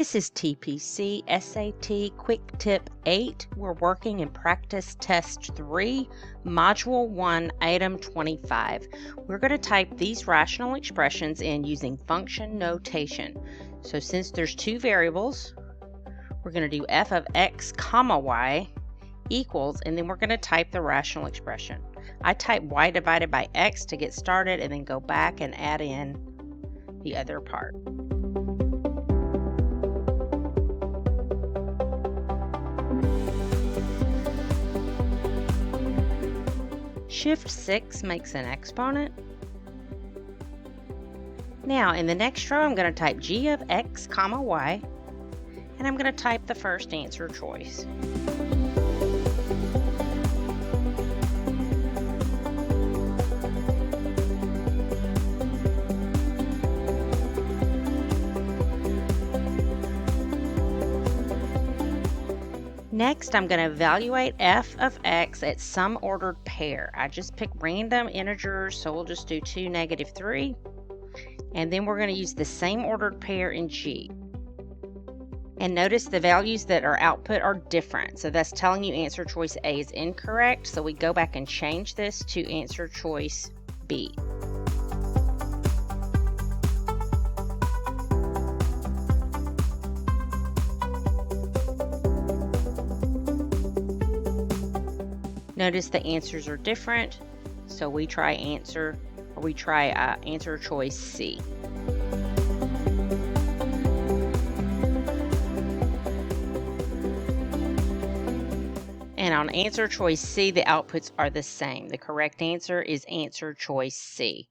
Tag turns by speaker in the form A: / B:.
A: This is TPC SAT Quick Tip 8. We're working in Practice Test 3, Module 1, Item 25. We're going to type these rational expressions in using function notation. So since there's two variables, we're going to do f of x comma y equals, and then we're going to type the rational expression. I type y divided by x to get started and then go back and add in the other part. Shift 6 makes an exponent. Now in the next row I'm going to type g of x comma y, and I'm going to type the first answer choice. Next, I'm going to evaluate f of x at some ordered pair. I just pick random integers, so we'll just do 2, -3. And then we're going to use the same ordered pair in g. And notice the values that are output are different. So that's telling you answer choice A is incorrect. So we go back and change this to answer choice B. Notice the answers are different, so we try answer choice C. And on answer choice C, the outputs are the same. The correct answer is answer choice C.